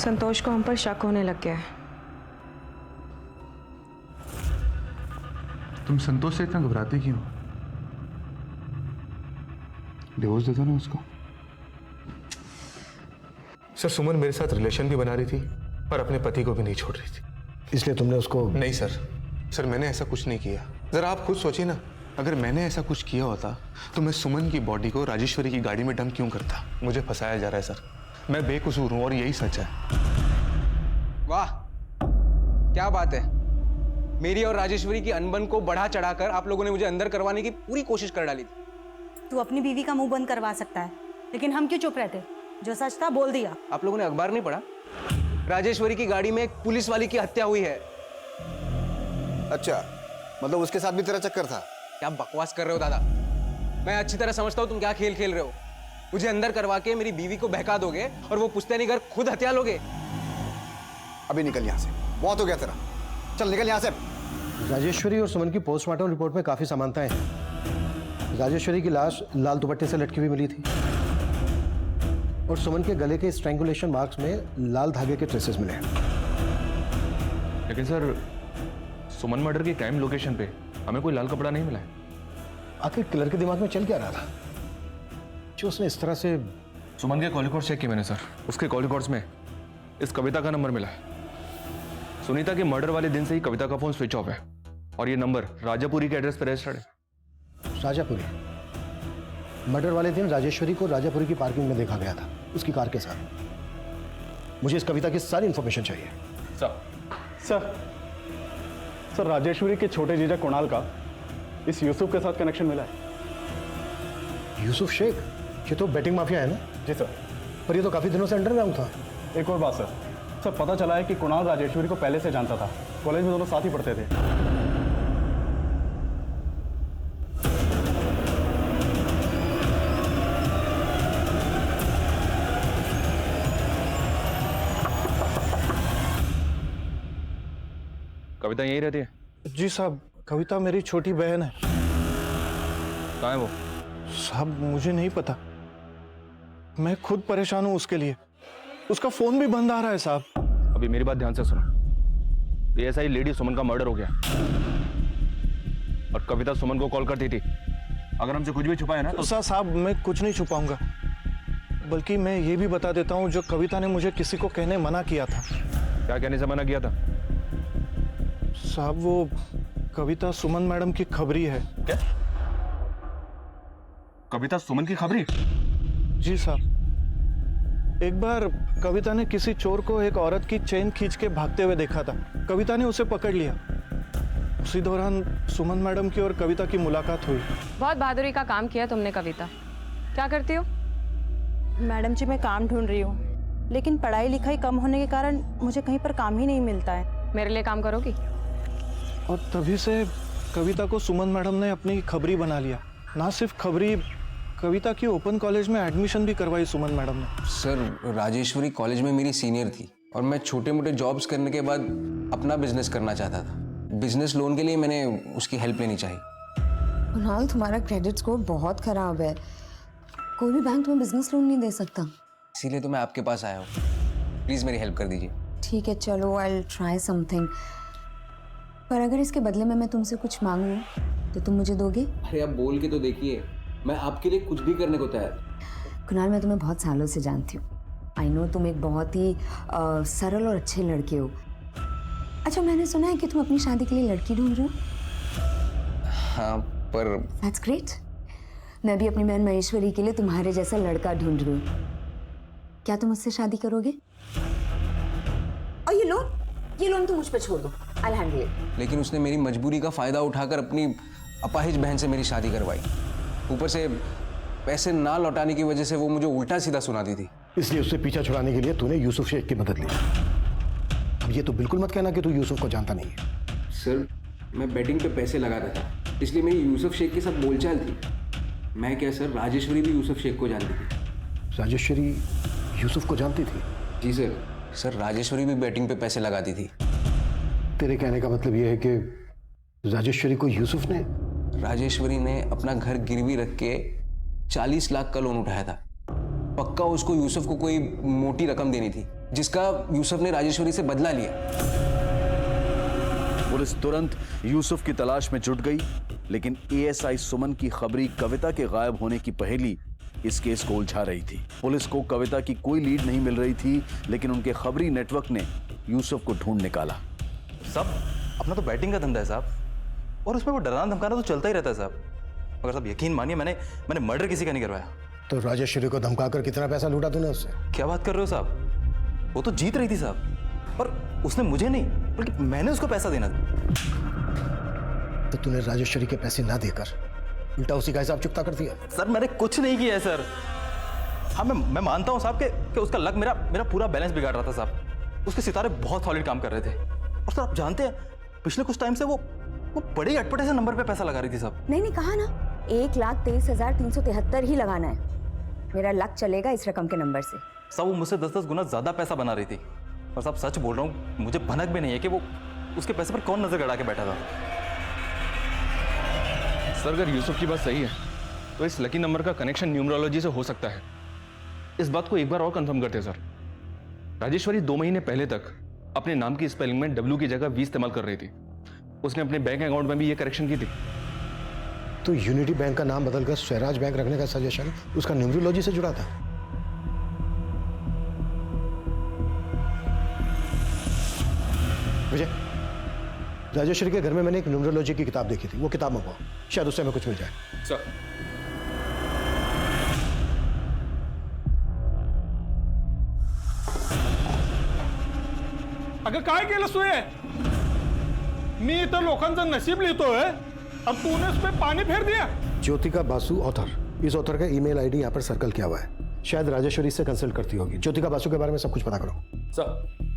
संतोष को हम पर शक होने लग गया है। तुम संतोष से इतना घबराती क्यों? डिवोर्स दे दो ना उसको। सर सुमन मेरे साथ रिलेशन भी बना रही थी और अपने पति को भी नहीं छोड़ रही थी। इसलिए तुमने उसको? नहीं सर मैंने ऐसा कुछ नहीं किया। जरा आप खुद सोचिए ना, अगर मैंने ऐसा कुछ किया होता तो मैं सुमन की बॉडी को राजेश्वरी की गाड़ी में डंप क्यों करता? मुझे फंसाया जा रहा है सर, मैं बेकसूर हूं और यही सच है। वाह क्या बात है, मेरी और राजेश्वरी की अनबन को बढ़ा चढ़ाकर आप लोगों ने मुझे अंदर करवाने की पूरी कोशिश कर डाली थी। तू अपनी बीवी का मुंह बंद करवा सकता है, लेकिन हम क्यों चुप रहते? जो सच था बोल दिया। आप लोगों ने अखबार नहीं पढ़ा? राजेश्वरी की गाड़ी में एक पुलिस वाली की हत्या हुई है। अच्छा, मतलब उसके साथ भी तेरा चक्कर था? क्या बकवास कर रहे हो दादा, मैं अच्छी तरह समझता हूँ तुम क्या खेल खेल रहे हो। मुझे अंदर करवा के मेरी बीवी को बहका दोगे और वो पुश्तैनी घर खुद हत्या लोगे। अभी निकल यहाँ से, बहुत हो गया तेरा, चल निकल यहाँ से। राजेश्वरी और सुमन की पोस्टमार्टम रिपोर्ट में काफी समानताएं हैं। राजेश्वरी की लाश लाल दुपट्टे से लटकी हुई मिली थी और सुमन के गले के स्ट्रैंगुलेशन मार्क्स में लाल धागे के ट्रेसेस मिले हैं। लेकिन सर सुमन मर्डर की क्राइम लोकेशन पे हमें कोई लाल कपड़ा नहीं मिला है। आखिर किलर के दिमाग में चल क्या रहा था जो उसने इस तरह से? सुमन के कॉल रिकॉर्ड चेक किए मैंने सर, उसके कॉल रिकॉर्ड्स में इस कविता का नंबर मिला है। सुनीता के मर्डर वाले दिन से ही कविता का फोन स्विच ऑफ है और ये नंबर राजापुरी के एड्रेस पर रजिस्टर्ड है। राजापुरी? मर्डर वाले दिन राजेश्वरी को राजापुरी की पार्किंग में देखा गया था उसकी कार के साथ। मुझे इस कविता की सारी इंफॉर्मेशन चाहिए। सर राजेश्वरी के छोटे जीजा कुणाल का इस यूसुफ के साथ कनेक्शन मिला है। यूसुफ शेख? ये तो बैटिंग माफिया है ना? जी सर। पर ये तो काफी दिनों से अंडरग्राउंड था। एक और बात सर पता चला है कि कुणाल राजेश्वरी को पहले से जानता था, कॉलेज में दोनों साथ ही पढ़ते थे। कविता यहीं रहती है? जी साहब, कविता मेरी छोटी बहन है। कहाँ है वो? साहब मुझे नहीं पता, मैं खुद परेशान हूं उसके लिए। उसका फोन भी बंद आ रहा है साहब। अभी मेरी बात ध्यान से सुनो। एएसआई लेडी सुमन का मर्डर हो गया और कविता सुमन को कॉल करती थी। अगर हमसे कुछ भी छुपाया ना तो साहब मैं कुछ नहीं छुपाऊंगा, बल्कि मैं ये भी बता देता हूं जो कविता ने मुझे किसी को कहने मना किया था। क्या कहने से मना किया था? साहब वो कविता सुमन मैडम की खबरी है। क्या? कविता सुमन की खबरी? जी साहब, एक बार कविता ने किसी चोर को एक औरत की चेन खींच के भागते हुए देखा था। कविता ने उसे पकड़ लिया। उसी दौरान सुमन मैडम की और कविता की मुलाकात हुई। बहुत बहादुरी का काम किया तुमने कविता। क्या करती हो? मैडम जी मैं काम ढूंढ रही हूँ, लेकिन पढ़ाई लिखाई कम होने के कारण मुझे कहीं पर काम ही नहीं मिलता है। मेरे लिए काम करोगी? और तभी से कविता को सुमन मैडम ने अपनी खबरी बना लिया। ना सिर्फ खबरी, कविता की ओपन कॉलेज में एडमिशन भी करवाई सुमन मैडम ने। सर राजेश्वरी कॉलेज में मेरी सीनियर थी और मैं छोटे मोटे जॉब्स करने के बाद अपना बिजनेस करना चाहता था। बिजनेस लोन के लिए मैंने उसकी हेल्प लेनी चाहिए। कुणाल तुम्हारा क्रेडिट स्कोर बहुत खराब है, कोई भी बैंक तुम्हें बिजनेस लोन नहीं दे सकता। इसीलिए तो मैं आपके पास आया हूँ, प्लीज मेरी हेल्प कर दीजिए। ठीक है चलो, आई विल ट्राई समथिंग, पर अगर इसके बदले में मैं तुमसे कुछ मांगूं तो तुम मुझे दोगे? अरे आप बोल के तो देखिए, मैं आपके लिए कुछ भी करने को तैयार। कुणाल मैं तुम्हें बहुत सालों से जानती हूँ। आई नो तुम एक बहुत ही सरल और अच्छे लड़के हो। अच्छा मैंने सुना है कि तुम अपनी शादी के लिए लड़की ढूंढ रहे हो। हाँ पर दैट्स ग्रेट। मैं भी अपनी बहन महेश्वरी के लिए तुम्हारे जैसा लड़का ढूंढ रही हूँ। क्या तुम मुझसे शादी करोगे? और ये लोन तुम मुझ पर छोड़ दो, आई हैंडल इट। लेकिन उसने मेरी मजबूरी का फायदा उठाकर अपनी अपाहिज बहन से मेरी शादी करवाई। ऊपर से पैसे ना लौटाने की वजह से वो मुझे उल्टा सीधा सुनाती थी। इसलिए उससे पीछा छुड़ाने के लिए तूने यूसुफ शेख की मदद ली। अब ये तो बिल्कुल मत कहना कि तू यूसुफ को जानता नहीं है। सर मैं बेटिंग पे पैसे लगाता था, इसलिए मेरी यूसुफ शेख के साथ बोलचाल थी। मैं क्या सर, राजेश्वरी भी यूसुफ शेख को जानती थी। राजेश्वरी यूसुफ को जानती थी? जी सर। सर राजेश्वरी भी बेटिंग पे पैसे लगाती थी। तेरे कहने का मतलब यह है कि राजेश्वरी को यूसुफ ने? राजेश्वरी ने अपना घर गिरवी रख के 40 लाख का लोन उठाया था। पक्का उसको यूसुफ को कोई मोटी रकम देनी थी। जिसका यूसुफ ने राजेश्वरी से बदला लिया। पुलिस तुरंत यूसुफ की तलाश में जुट गई, लेकिन एएसआई सुमन की खबरी कविता के गायब होने की पहेली इस केस को उलझा रही थी। पुलिस को कविता की कोई लीड नहीं मिल रही थी, लेकिन उनके खबरी नेटवर्क ने यूसुफ को ढूंढ निकाला। साहब अपना तो बैटिंग का धंधा है साहब, और उसमें वो डराना धमकाना तो चलता ही रहता है साहब। मगर साहब यकीन मानिए मैंने मर्डर किसी का नहीं करवाया। तो राजेश्वरी को धमकाकर कितना पैसा लूटा तूने उससे? क्या बात कर रहे हो साहब, वो तो जीत रही थी साहब, पर उसने मुझे नहीं बल्कि मैंने उसको पैसा देना था। तो तूने राजेश्वरी के पैसे ना देकर उल्टा उसी का हिसाब चुकता कर दिया? सर मैंने कुछ नहीं किया है सर। हाँ मैं मानता हूँ साहब कि उसका लक मेरा पूरा बैलेंस बिगाड़ रहा था साहब। उसके सितारे बहुत सॉलिड काम कर रहे थे, और सर आप जानते हैं पिछले कुछ टाइम से वो बड़े अटपटे से नंबर पे पैसा लगा रही थी साहब। नहीं कहा ना, 1,23,373 ही लगाना है। मेरा लक चलेगा इस रकम के नंबर से। साहब वो मुझसे 10-10 गुना ज्यादा पैसा बना रही थी, और साहब सच बोल रहा हूँ, मुझे भनक भी नहीं है कि वो उसके पैसे पर कौन नजर गड़ा के बैठा था। सर अगर यूसुफ की बात सही है तो इस लकी नंबर का कनेक्शन न्यूमरोलॉजी से हो सकता है। इस बात को एक बार और कंफर्म करते हैं सर। राजेश्वरी 2 महीने पहले तक अपने नाम की स्पेलिंग में W की जगह V इस्तेमाल कर रही थी। उसने अपने बैंक अकाउंट में भी ये करेक्शन की थी। तो यूनिटी बैंक का नाम बदलकर स्वराज बैंक रखने का सजेशन उसका न्यूमरोलॉजी से जुड़ा था। विजय, राजेश्वरी के घर में मैंने एक न्यूमरोलॉजी की किताब देखी थी, वो किताब मंगवाओ, शायद उससे हमें कुछ मिल जाए। सर अगं काय केलं सोय? मी इथं लोकांचं नशीब लिहितोय और तूने उस पे पानी फेर दिया। ज्योतिका बासु ऑथर, इस ऑथर का ईमेल आईडी यहाँ पर सर्कल किया हुआ है। शायद राजेश्वरी से कंसल्ट करती होगी। ज्योतिका बासु के बारे में सब कुछ पता करो। सर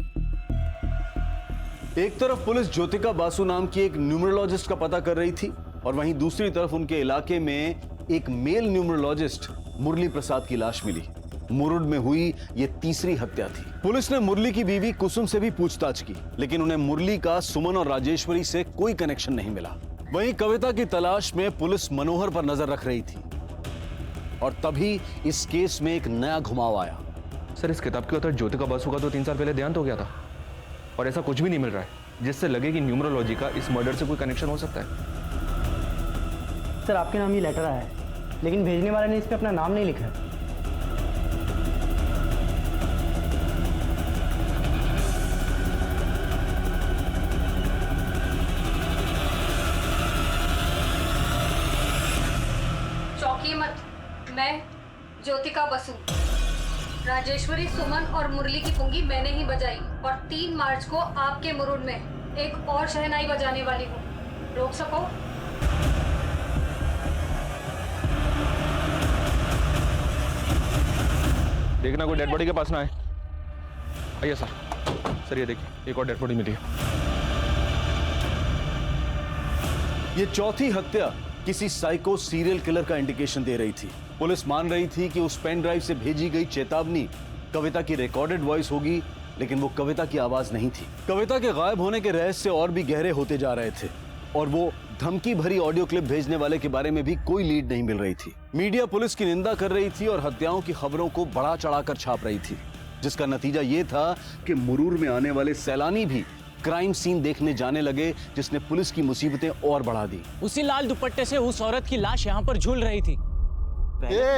एक तरफ पुलिस ज्योतिका बासु नाम की एक न्यूमरोलॉजिस्ट का पता कर रही थी, और वहीं दूसरी तरफ उनके इलाके में एक मेल न्यूमरोलॉजिस्ट मुरली प्रसाद की लाश मिली। मुरुड में हुई ये तीसरी हत्या थी। पुलिस ने मुरली की बीवी कुसुम से भी पूछताछ की, लेकिन उन्हें मुरली का सुमन और राजेश्वरी से कोई कनेक्शन नहीं मिला। वहीं कविता की तलाश में पुलिस मनोहर पर नजर रख रही थी, और तभी इस केस में एक नया घुमाव आया। सर इस किताब के author ज्योतिका बासु का तो 3 साल पहले देहांत हो गया था, और ऐसा कुछ भी नहीं मिल रहा है जिससे लगे कि न्यूमरोलॉजी का इस मर्डर से कोई कनेक्शन हो सकता है। सर आपके नाम ये लेटर आया है, लेकिन भेजने वाले ने इस पे अपना नाम नहीं लिखा है। चौंकिए मत, मैं ज्योतिका बसु, राजेश्वरी, सुमन और मुरली की पुंगी मैंने ही बजाई, और 3 मार्च को आपके मुरुड में एक और शहनाई बजाने वाली हूँ। रोक सको? देखना कोई डेड बॉडी के पास ना आए। आइए सर। सर ये देखिए एक और डेड बॉडी मिली है। ये चौथी हत्या किसी साइको सीरियल किलर का इंडिकेशन दे रही थी। पुलिस मान रही थी कि उस पेन ड्राइव से भेजी गई चेतावनी कविता की रिकॉर्डेड वॉइस होगी, लेकिन वो कविता की आवाज नहीं थी। कविता के गायब होने के रहस्य और भी गहरे होते जा रहे थे, और वो धमकी भरी ऑडियो क्लिप भेजने वाले के बारे में भी कोई लीड नहीं मिल रही थी। मीडिया पुलिस की निंदा कर रही थी और हत्याओं की खबरों को बढ़ा चढ़ाकर छाप रही थी, जिसका नतीजा ये था कि मुरूर में आने वाले सैलानी भी क्राइम सीन देखने जाने लगे, जिसने पुलिस की मुसीबतें और बढ़ा दी। उसी लाल दुपट्टे से उस औरत की लाश यहाँ पर झूल रही थी।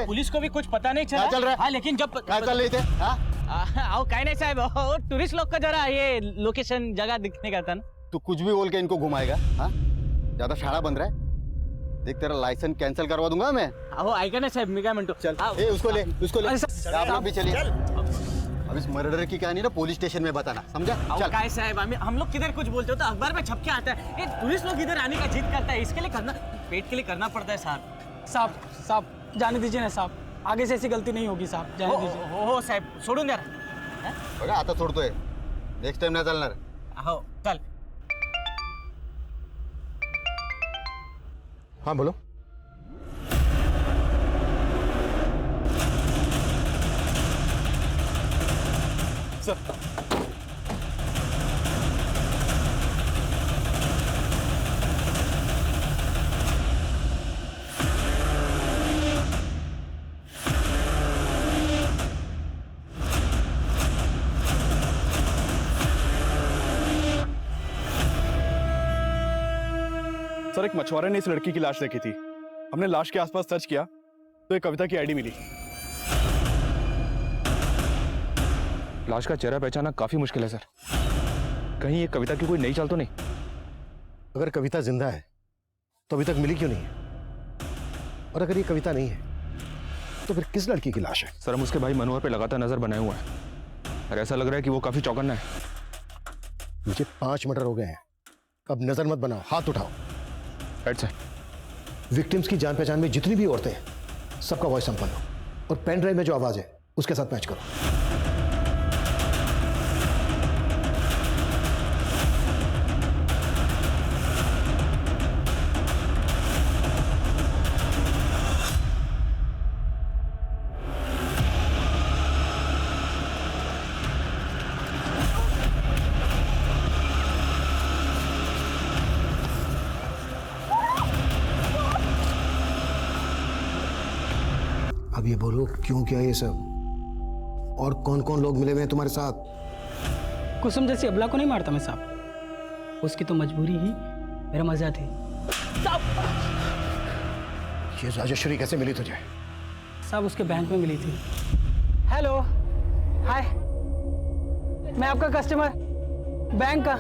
पुलिस को भी कुछ पता नहीं चला। चल रहा है? हाँ, लेकिन जब चल रहे थे आओ काय नहीं साहब, टूरिस्ट लोग का जरा ये लोकेशन जगह दिखने का था ना। तू कुछ भी बोल के इनको घुमाएगा? हाँ, ज्यादा शाड़ा बन रहा है। देख तेरा लाइसेंस कैंसिल करवा दूंगा मैं। अहो ऐका ना साहब, मी काय म्हणतो, चल ए, उसको ले आप लोग भी चलिए। अब इस मर्डर की कहानी ना पुलिस स्टेशन में बताना, समझा? चल काय साहब, हम लोग किधर कुछ बोलते हो तो अखबार में छप के आता है। ये टूरिस्ट लोग इधर आने का जिद करता है, इसके लिए करना, पेट के लिए करना पड़ता है साहब। साहब जाने दीजिए ना साहब, आगे से ऐसी गलती नहीं होगी साहब, जाने दीजिए। हो साहब, सोडून द्या। बघा आता सोडतोय, नेक्स्ट टाइम नाही चालणार। हो चल। हाँ बोलो। सर सर एक मछुआरे ने इस लड़की की लाश देखी थी। हमने लाश के आसपास सर्च किया तो एक कविता की आईडी मिली। लाश का चेहरा पहचानना काफी मुश्किल है सर। कहीं ये कविता की कोई नई चाल तो नहीं? अगर कविता जिंदा है तो अभी तक मिली क्यों नहीं है? और अगर ये कविता नहीं है तो फिर किस लड़की की लाश है? सर हम उसके भाई मनोहर पे लगातार नजर बनाए हुए हैं और ऐसा लग रहा है कि वो काफी चौकन्ना है। मुझे 5 मर्डर हो गए हैं, अब नजर मत बनाओ, हाथ उठाओ। Right sir. विक्टिम्स की जान पहचान में जितनी भी औरतें हैं सबका वॉइस सैंपल लो और पेन ड्राइव में जो आवाज है उसके साथ मैच करो। अब ये बोलो क्यों किया ये सब, और कौन कौन लोग मिले हुए हैं तुम्हारे साथ? कुसुम जैसी अबला को नहीं मारता मैं साहब, उसकी तो मजबूरी ही मेरा मजा थी। ये राजेश्वरी कैसे मिली तुझे? साहब उसके बैंक में मिली थी। हेलो, हाय, मैं आपका कस्टमर बैंक का,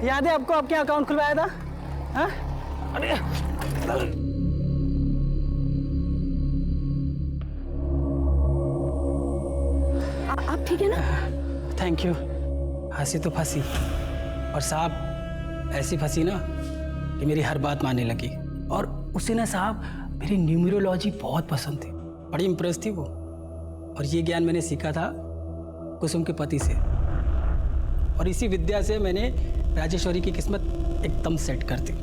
याद है आपको? आपके अकाउंट खुलवाया था। हाँ? अरे आप ठीक है ना? Thank you. हंसी तो फंसी, और साहब ऐसी फंसी ना कि मेरी हर बात मानने लगी। और उसे ना साहब मेरी न्यूमरोलॉजी बहुत पसंद थी, बड़ी इम्प्रेस थी वो। और ये ज्ञान मैंने सीखा था कुसुम के पति से, और इसी विद्या से मैंने राजेश्वरी की किस्मत एकदम सेट कर दी।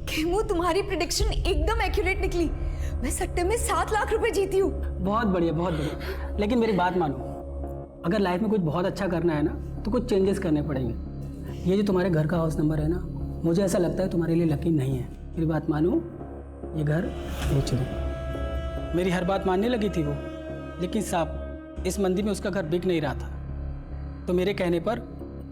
खेमू, तुम्हारी प्रेडिक्शन एकदम एक्यूरेट निकली। मैं सट्टे में 7 लाख रुपए जीती हूँ। बहुत बढ़िया, बहुत बढ़िया। लेकिन मेरी बात मानो, अगर लाइफ में कुछ बहुत अच्छा करना है ना तो कुछ चेंजेस करने पड़ेंगे। ये जो तुम्हारे घर का हाउस नंबर है ना, मुझे ऐसा लगता है तुम्हारे लिए लकी नहीं है। मेरी बात मानो, ये घर बेच दो। मेरी हर बात मानने लगी थी वो, लेकिन साहब इस मंदी में उसका घर बिक नहीं रहा था, तो मेरे कहने पर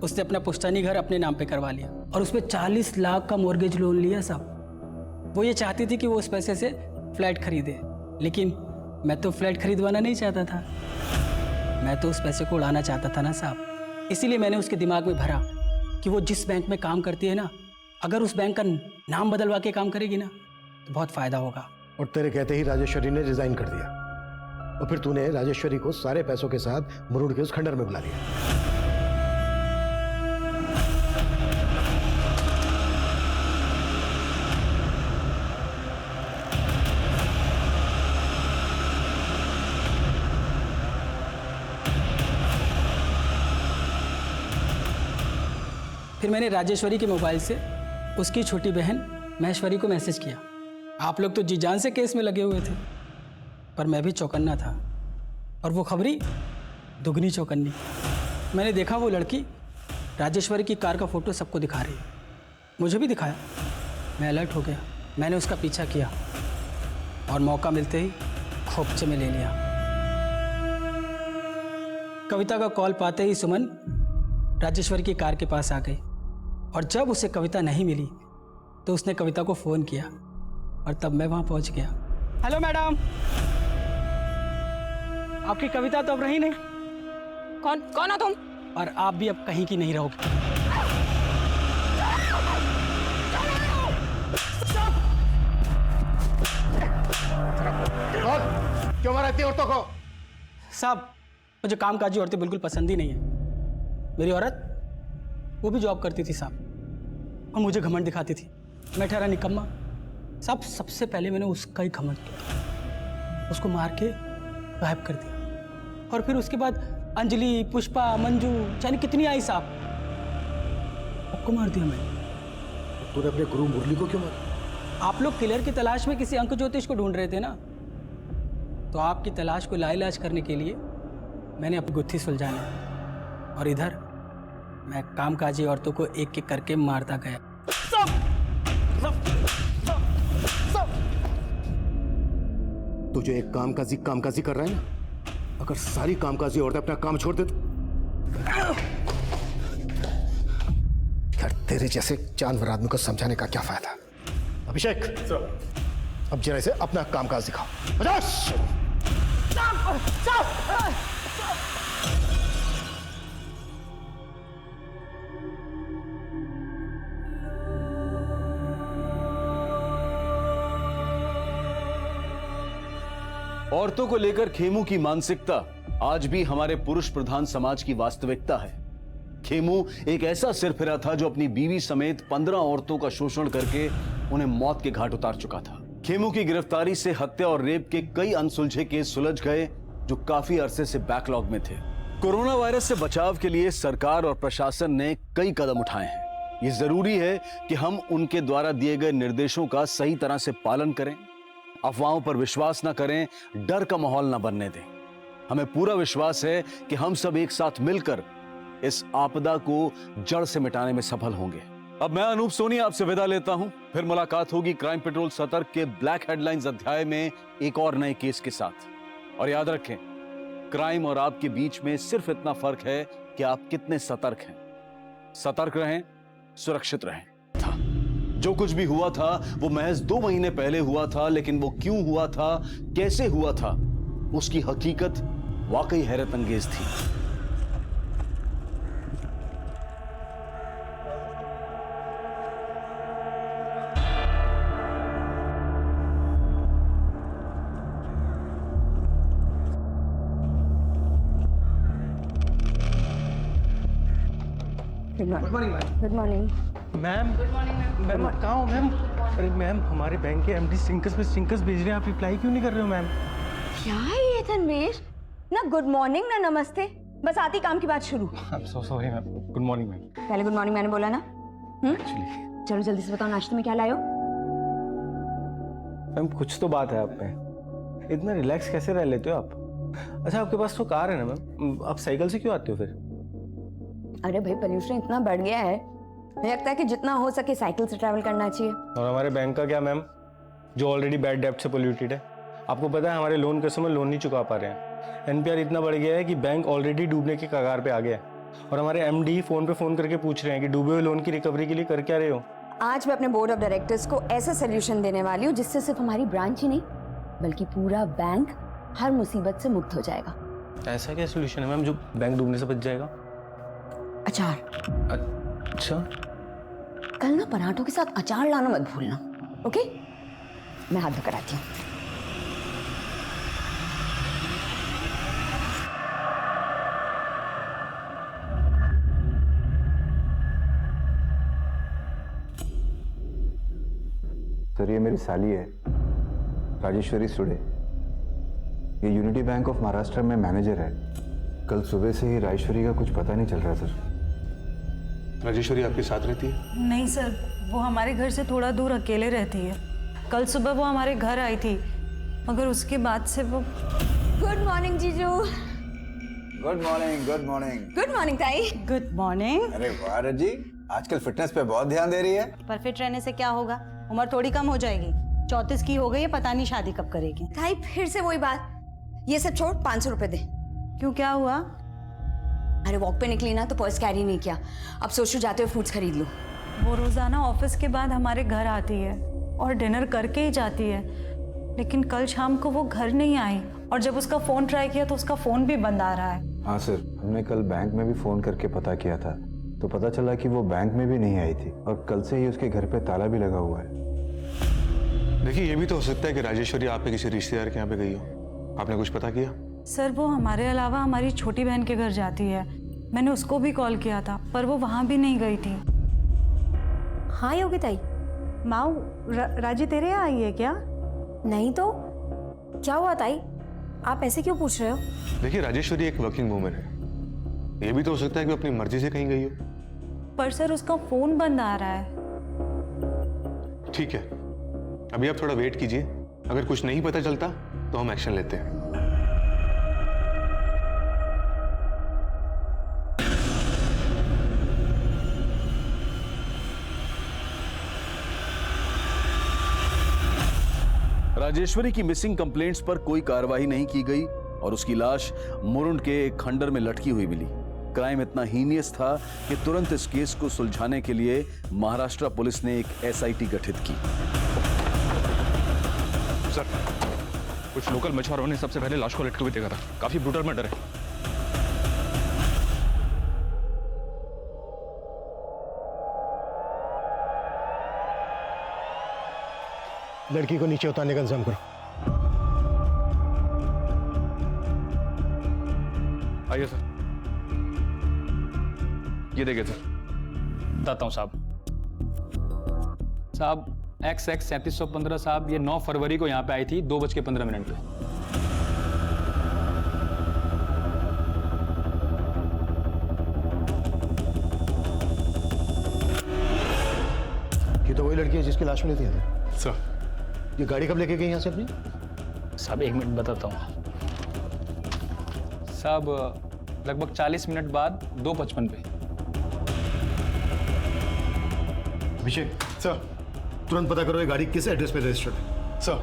उसने अपना पुश्तैनी घर अपने नाम पे करवा लिया और उस पर 40 लाख का मॉर्गेज लोन लिया साहब। वो ये चाहती थी कि वो उस पैसे से फ्लैट खरीदे, लेकिन मैं तो फ्लैट खरीदवाना नहीं चाहता था, मैं तो उस पैसे को उड़ाना चाहता था ना साहब। इसीलिए मैंने उसके दिमाग में भरा कि वो जिस बैंक में काम करती है ना, अगर उस बैंक का नाम बदलवा के काम करेगी ना तो बहुत फायदा होगा। और तेरे कहते ही राजेश्वरी ने रिजाइन कर दिया, और फिर तूने राजेश्वरी को सारे पैसों के साथ मुरुड़ के उस खंडर में बुला लिया। फिर मैंने राजेश्वरी के मोबाइल से उसकी छोटी बहन महेश्वरी को मैसेज किया। आप लोग तो जी जान से केस में लगे हुए थे, पर मैं भी चौकन्ना था, और वो खबरी दुगनी चौकन्नी। मैंने देखा वो लड़की राजेश्वरी की कार का फोटो सबको दिखा रही है, मुझे भी दिखाया। मैं अलर्ट हो गया, मैंने उसका पीछा किया और मौका मिलते ही खोपचे में ले लिया। कविता का कॉल पाते ही सुमन राजेश्वरी की कार के पास आ गई, और जब उसे कविता नहीं मिली तो उसने कविता को फ़ोन किया, और तब मैं वहां पहुंच गया। हेलो मैडम, आपकी कविता तो अब रही नहीं। कौन हो तुम? और आप भी अब कहीं की नहीं रहोगे। क्यों मारा इतनी औरतों को? साहब मुझे कामकाजी औरतें बिल्कुल पसंद ही नहीं है। मेरी औरत वो भी जॉब करती थी साहब, और मुझे घमंड दिखाती थी। मैं ठहरा निकम्मा साहब। सबसे पहले मैंने उसका ही घमंड किया, उसको मार के गायब कर दिया। और फिर उसके बाद अंजलि, पुष्पा, मंजू, जाने कितनी आई साहब, सबको मार दिया मैंने। तूने अपने गुरु मुरली को क्यों मारा? आप लोग किलर की तलाश में किसी अंक ज्योतिष को ढूंढ रहे थे ना, तो आपकी तलाश को लाइलाज करने के लिए मैंने अपनी गुत्थी सुलझाना, और इधर मैं कामकाजी औरतों को एक एक करके मारता गया। तुझे एक कामकाजी कर रहा है ना, अगर सारी कामकाजी औरतें अपना काम छोड़ दे तो तेरे जैसे जानवर आदमी को समझाने का क्या फायदा? अभिषेक, अब जरा इसे अपना कामकाज दिखाओ। औरतों को लेकर खेमू की मानसिकता आज भी हमारे पुरुष प्रधान समाज की वास्तविकता है। खेमू एक ऐसा सिरफिरा था जो अपनी बीवी समेत 15 औरतों का शोषण करके उन्हें मौत के घाट उतार चुका था। खेमू की गिरफ्तारी से हत्या और रेप के कई अनसुलझे केस सुलझ गए जो काफी अरसे से बैकलॉग में थे। कोरोना वायरस से बचाव के लिए सरकार और प्रशासन ने कई कदम उठाए हैं। ये जरूरी है कि हम उनके द्वारा दिए गए निर्देशों का सही तरह से पालन करें, अफवाहों पर विश्वास न करें, डर का माहौल न बनने दें। हमें पूरा विश्वास है कि हम सब एक साथ मिलकर इस आपदा को जड़ से मिटाने में सफल होंगे। अब मैं अनूप सोनी आपसे विदा लेता हूं। फिर मुलाकात होगी क्राइम पेट्रोल सतर्क के ब्लैक हेडलाइंस अध्याय में एक और नए केस के साथ। और याद रखें, क्राइम और आपके बीच में सिर्फ इतना फर्क है कि आप कितने सतर्क हैं। सतर्क रहें, सुरक्षित रहें। जो कुछ भी हुआ था वो महज 2 महीने पहले हुआ था, लेकिन वो क्यों हुआ था, कैसे हुआ था, उसकी हकीकत वाकई हैरत अंगेज थी। Good morning ma'am. मैम कहाँ हो मैम? अरे मैम, हमारे बैंक के एमडी स्टिंकर्स भेज रहे हैं, आप रिप्लाई क्यों नहीं कर रहे हो मैम? क्या है ये तन्वीर? ना गुड मॉर्निंग ना नमस्ते, बस आती काम की बात शुरू। I am so sorry ma'am. Good morning ma'am. पहले गुड मॉर्निंग मैंने बोला ना। चलो जल्दी से बताओ, नाश्ते में क्या लाए हो? मैम कुछ तो बात है आप में, इतना रिलैक्स कैसे रह लेते हो आप? अच्छा, आपके पास तो कार है ना मैम, आप साइकिल से क्यों आते हो फिर? अरे भाई, पोल्यूशन इतना बढ़ गया है, मुझे लगता है कि जितना हो सके साइकिल से ट्रैवल करना चाहिए। और हमारे बैंक का क्या मैम, जो ऑलरेडी बैड डेब्ट से पोल्यूटेड है? आपको पता है हमारे लोन कस्टमर लोन नहीं चुका पा रहे हैं। एनपीआर इतना बढ़ गया है कि बैंक ऑलरेडी डूबने के कगार पे आ गया है। और हमारे एमडी फोन पे फोन करके पूछ रहे हैं कि डूबे हुए लोन की रिकवरी के लिए कर क्या रहे हो? आज मैं अपने बोर्ड ऑफ डायरेक्टर्स को ऐसा सोल्यूशन देने वाली हूँ जिससे सिर्फ हमारी ब्रांच ही नहीं बल्कि पूरा बैंक हर मुसीबत से मुक्त हो जाएगा। ऐसा क्या सोल्यूशन है मैम जो बैंक डूबने से बच जाएगा? अचार। अच्छा, कल ना पराठों के साथ अचार लाना मत भूलना, ओके? मैं हाथ धोकर आती हूँ। सर, ये मेरी साली है, राजेश्वरी सुडे। ये यूनिटी बैंक ऑफ महाराष्ट्र में मैनेजर है। कल सुबह से ही राजेश्वरी का कुछ पता नहीं चल रहा सर। राजेश्वरी आपके साथ रहती है? नहीं सर, वो हमारे घर से थोड़ा दूर अकेले रहती है। कल सुबह वो हमारे घर आई थी, मगर उसके बाद से वो। गुड मॉर्निंग जीजू। Good morning. Good morning. Good morning ताई। Good morning. अरे वाह रजी, आजकल फिटनेस पे बहुत ध्यान दे रही है। पर फिट रहने से क्या होगा, उम्र थोड़ी कम हो जाएगी। 34 की हो गई है, पता नहीं शादी कब करेगी। ताई फिर से वही बात, ये सब छोड़ 500 रुपए दे। क्यों, क्या हुआ? अरे वॉक पे निकली ना तो पर्स कैरी नहीं किया, अब सोचो जाते हुए फ्रूट्स खरीद लो। वो रोजाना ऑफिस के बाद हमारे घर आती है और डिनर करके ही जाती है, लेकिन कल शाम को वो घर नहीं आई और जब उसका फोन ट्राई किया तो उसका फोन भी बंद आ रहा है। हाँ सर, हमने कल बैंक में भी फोन करके पता किया था तो पता चला कि वो बैंक में भी नहीं आई थी और कल से ही उसके घर पे ताला भी लगा हुआ है। देखिए, ये भी तो हो सकता है कि राजेश्वरी आप किसी रिश्तेदार के यहाँ पे गई हो। आपने कुछ पता किया? सर, वो हमारे अलावा हमारी छोटी बहन के घर जाती है। मैंने उसको भी कॉल किया था पर वो वहाँ भी नहीं गई थी। हाँ योगी ताई। माऊ, राजी तेरे यहाँ आई है क्या? नहीं तो क्या हुआ ताई, आप ऐसे क्यों पूछ रहे हो? देखिए, राजेश्वरी एक वर्किंग वूमेन है, ये भी तो हो सकता है कि वो अपनी मर्जी से कहीं गई हो। पर सर उसका फोन बंद आ रहा है। ठीक है, अभी आप थोड़ा वेट कीजिए, अगर कुछ नहीं पता चलता तो हम एक्शन लेते हैं। राजेश्वरी की मिसिंग कंप्लेंट्स पर कोई कार्रवाई नहीं की गई और उसकी लाश मुरुंड के एक खंडर में लटकी हुई मिली। क्राइम इतना हीनियस था कि तुरंत इस केस को सुलझाने के लिए महाराष्ट्र पुलिस ने एक एसआईटी गठित की। सर, कुछ लोकल मछुआरों ने सबसे पहले लाश को लटके हुए देखा था। काफी ब्रूटल मर्डर है। लड़की को नीचे उतारने का इंतजाम करो। आइए सर। ये देखिए सर। बताता हूँ साहब। साहब XX 3715 साहब, ये 9 फरवरी को यहाँ पे आई थी 2:15 पे। ये तो वही लड़की है जिसकी लाश मिली थी सर। ये गाड़ी कब लेके गई यहाँ से अपनी? साहब 1 मिनट बताता हूँ साहब। लगभग 40 मिनट बाद 2:55 पे। अभिषेक सर, तुरंत पता करो ये गाड़ी किस एड्रेस पे रजिस्टर्ड है। सर।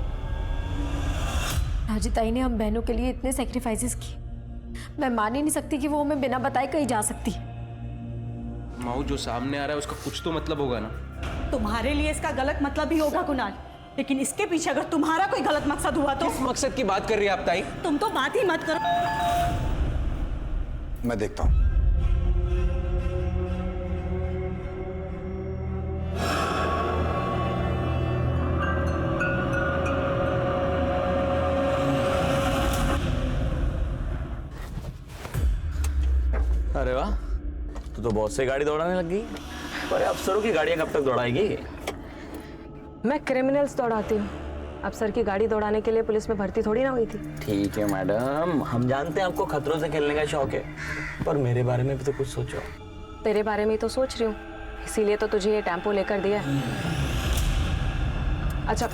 राजी ताई ने हम बहनों के लिए इतने सेक्रीफाइसेस किए, मैं मान ही नहीं सकती कि वो हमें बिना बताए कहीं जा सकती। माऊ, जो सामने आ रहा है उसका कुछ तो मतलब होगा ना। तुम्हारे लिए इसका गलत मतलब ही होगा कुणाल, लेकिन इसके पीछे अगर तुम्हारा कोई गलत मकसद हुआ तो। किस मकसद की बात कर रही है आप ताई? तुम तो बात ही मत करो। मैं देखता हूं। अरे वाह, तू तो बहुत से गाड़ी दौड़ाने लग गई। पर अफसरों की गाड़ियां कब तक दौड़ाएगी? मैं क्रिमिनल्स दौड़ाती हूँ। अफसर की गाड़ी दौड़ाने के लिए पुलिस में भर्ती थोड़ी ना हुई थी। ठीक है मैडम, हम जानते हैं आपको खतरों से खेलने का शौक है, पर मेरे बारे में भी तो कुछ सोचो। तेरे बारे में ही तो सोच रही हूँ, इसीलिए तो तुझे ये टेम्पो लेकर दिया है। अच्छा,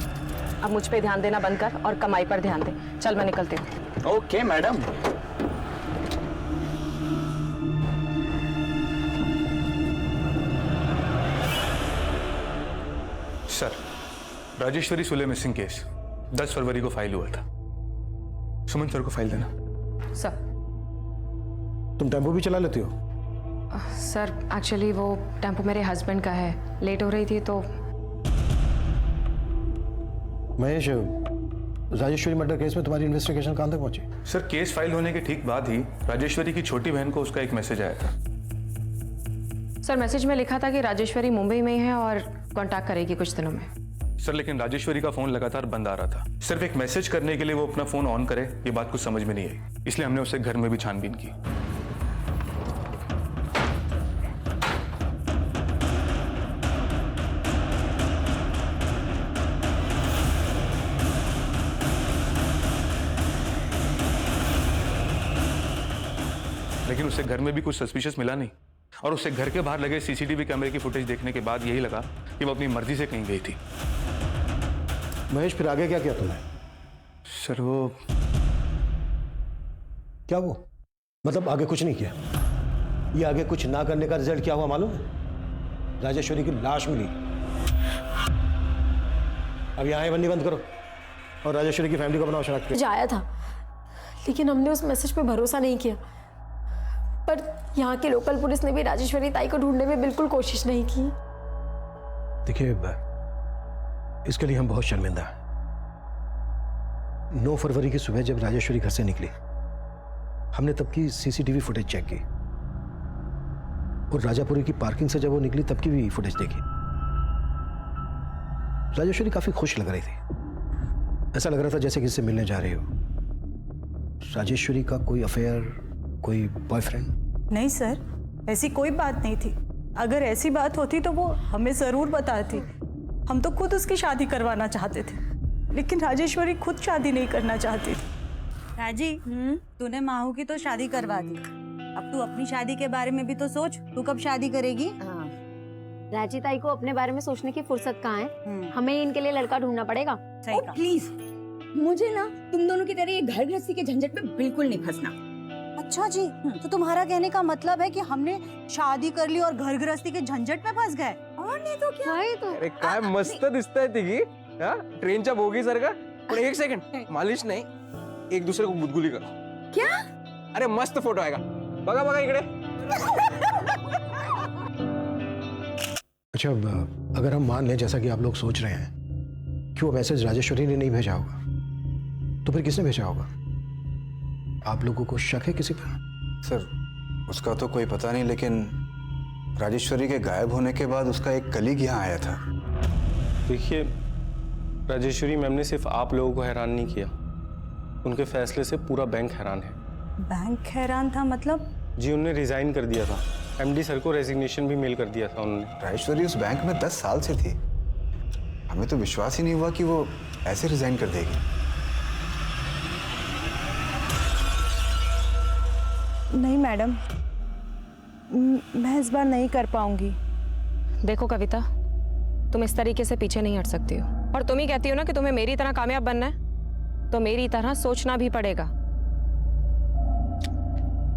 अब मुझ पे ध्यान देना बंद कर और कमाई पर ध्यान दे। चल मैं निकलती हूँ। Okay madam. Sir, Rajeshwari Sule missing case 10 फरवरी को फाइल हुआ था। सुमन सर को फाइल देना। सर। तुम टेम्पो भी चला लेती हो? सर एक्चुअली वो टेम्पो मेरे हस्बैंड का है, लेट हो रही थी तो। महेश, राजेश्वरी मर्डर केस में तुम्हारी इन्वेस्टिगेशन कहां तक पहुंची? सर, केस फाइल होने के ठीक बाद ही राजेश्वरी की छोटी बहन को उसका एक मैसेज आया था। सर मैसेज में लिखा था कि राजेश्वरी मुंबई में ही है और कांटेक्ट करेगी कुछ दिनों में। सर, लेकिन राजेश्वरी का फोन लगातार बंद आ रहा था। सिर्फ एक मैसेज करने के लिए वो अपना फोन ऑन करे, ये बात कुछ समझ में नहीं आई, इसलिए हमने उसे घर में भी छानबीन की। लेकिन उसे घर में भी कुछ सस्पिशियस मिला नहीं, और उसे घर के बाहर लगे सीसीटीवी कैमरे की फुटेज देखने के बाद यही लगा कि वो अपनी मर्जी से कहीं गई थी। महेश, फिर आगे क्या किया तुमने? सर वो क्या वो मतलब आगे कुछ नहीं किया? ये आगे कुछ ना करने का रिजल्ट क्या हुआ मालूम है? राजेश्वरी की लाश मिली। अब यहाँ ही बंदी बंद करो और राजेश्वरी की फैमिली को बनाओ शनाख्त। जाया था, लेकिन हमने उस मैसेज पे भरोसा नहीं किया। पर यहाँ की लोकल पुलिस ने भी राजेश्वरी ताई को ढूंढने में बिल्कुल कोशिश नहीं की। देखिए, इसके लिए हम बहुत शर्मिंदा हैं। 9 फरवरी की सुबह जब राजेश्वरी घर से निकली, हमने तब की सीसीटीवी फुटेज चेक की और राजापुरी की पार्किंग से जब वो निकली तब की भी फुटेज देखी। राजेश्वरी काफी खुश लग रही थी, ऐसा लग रहा था जैसे किसी से मिलने जा रही हो। राजेश्वरी का कोई अफेयर, कोई बॉयफ्रेंड? नहीं सर, ऐसी कोई बात नहीं थी। अगर ऐसी बात होती तो वो हमें जरूर बताती। हम तो खुद उसकी शादी करवाना चाहते थे, लेकिन राजेश्वरी खुद शादी नहीं करना चाहती थी। राजी, तूने माहू की तो शादी करवा दी, अब तू अपनी शादी के बारे में भी तो सोच। तू कब शादी करेगी? राजी ताई को अपने बारे में सोचने की फुर्सत कहाँ है? हमें इनके लिए लड़का ढूंढना पड़ेगा। सही कहा। प्लीज, मुझे ना तुम दोनों की तरह ये घर गृहस्थी के झंझट में बिल्कुल नहीं फंसना। अच्छा जी, तो तुम्हारा कहने का मतलब है कि हमने शादी कर ली और घर गृहस्थी के झंझट में फंस गए? और नहीं तो क्या? अरे काय मस्त दिसतंय तिघी। हा? ट्रेनच्या बोगी सारखा। पण एक सेकंड, मालिश नाही, एक दूसरे को गुदगुली करो। क्या? अरे मस्त फोटो आएगा, बघा बघा इकडे। अच्छा, अगर हम मान लें जैसा कि आप लोग सोच रहे हैं कि वो मैसेज राजेश्वरी ने नहीं भेजा होगा, तो फिर किसने भेजा होगा? आप लोगों को शक है किसी पर? सर, उसका तो कोई पता नहीं, लेकिन राजेश्वरी के गायब होने के बाद उसका एक कलीग यहाँ आया था। देखिए, राजेश्वरी मैम ने सिर्फ आप लोगों को हैरान नहीं किया, उनके फैसले से पूरा बैंक हैरान है। बैंक हैरान था मतलब? जी, उन्होंने रिजाइन कर दिया था। एमडी सर को रेजिग्नेशन भी मेल कर दिया था उन्होंने। राजेश्वरी उस बैंक में 10 साल से थी। हमें तो विश्वास ही नहीं हुआ कि वो ऐसे रिजाइन कर देगी। नहीं मैडम, मैं इस बार नहीं कर पाऊंगी। देखो कविता, तुम इस तरीके से पीछे नहीं हट सकती हो, और तुम ही कहती हो ना कि तुम्हें मेरी तरह कामयाब बनना है, तो मेरी तरह सोचना भी पड़ेगा।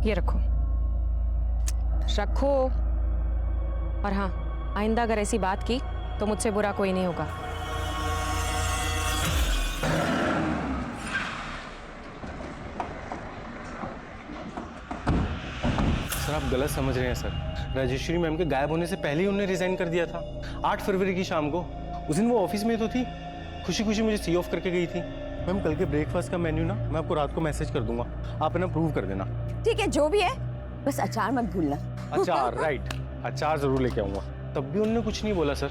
ये रखो रखो, और हाँ, आइंदा अगर ऐसी बात की तो मुझसे बुरा कोई नहीं होगा। सर, आप गलत समझ रहे हैं सर। राजेश्वरी मैम के गायब होने से पहले ही उन्होंने रिजाइन कर दिया था। 8 फरवरी की शाम को। उस दिन वो ऑफिस में तो थी, खुशी खुशी मुझे सी ऑफ करके गई थी। मैम, कल के ब्रेकफास्ट का मेन्यू ना मैं आपको रात को मैसेज कर दूंगा, आप ना प्रूव कर देना। ठीक है, जो भी है, बस अचार मत भूलना। अचार, राइट, अचार जरूर लेके आऊँगा। तब भी उन्होंने कुछ नहीं बोला सर,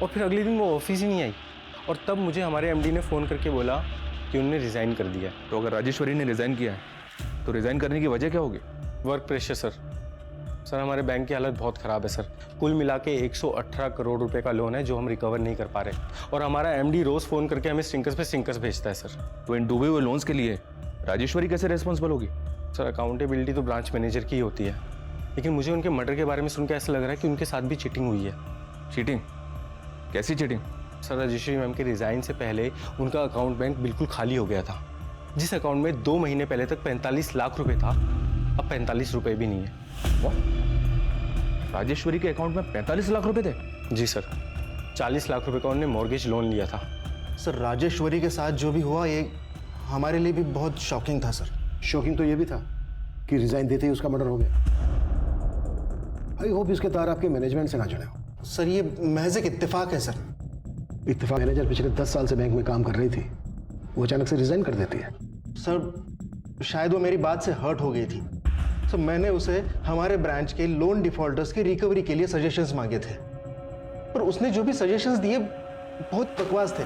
और फिर अगले दिन वो ऑफिस ही नहीं आई, और तब मुझे हमारे एमडी ने फ़ोन करके बोला कि उन्होंने रिज़ाइन कर दिया। तो अगर राजेश्वरी ने रिज़ाइन किया है तो रिज़ाइन करने की वजह क्या होगी? Work pressure sir. सर, हमारे बैंक की हालत बहुत ख़राब है सर। कुल मिला के 118 करोड़ रुपए का लोन है जो हम रिकवर नहीं कर पा रहे, और हमारा एमडी रोज़ फ़ोन करके हमें स्टिंकर्स पे स्टिंकर्स भेजता है सर। तो इन डूबे हुए लोन्स के लिए राजेश्वरी कैसे रिस्पॉन्सिबल होगी? सर, अकाउंटेबिलिटी तो ब्रांच मैनेजर की ही होती है, लेकिन मुझे उनके मर्डर के बारे में सुन के ऐसा लग रहा है कि उनके साथ भी चीटिंग हुई है। चीटिंग? कैसी चीटिंग? सर, राजेश्वरी मैम के रिज़ाइन से पहले उनका अकाउंट बैंक बिल्कुल खाली हो गया था। जिस अकाउंट में 2 महीने पहले तक 45 लाख रुपए था, अब 45 रुपए भी नहीं है। राजेश्वरी के अकाउंट में 45 लाख रुपए थे? जी सर, 40 लाख रुपए का उन्होंने मॉर्गेज लोन लिया था। सर, राजेश्वरी के साथ जो भी हुआ ये हमारे लिए भी बहुत शॉकिंग था सर। शॉकिंग तो ये भी था कि रिजाइन देते ही उसका मर्डर हो गया। आई होप इसके तार आपके मैनेजमेंट से ना जुड़े हो। सर, ये महज एक इत्तेफाक है सर। इत्तेफाक? मैनेजर पिछले 10 साल से बैंक में काम कर रही थी, वो अचानक से रिजाइन कर देती है। सर, शायद वो मेरी बात से हर्ट हो गई थी। सर, मैंने उसे हमारे ब्रांच के लोन डिफॉल्टर्स की रिकवरी के लिए सजेशंस मांगे थे, पर उसने जो भी सजेशंस दिए बहुत बकवास थे।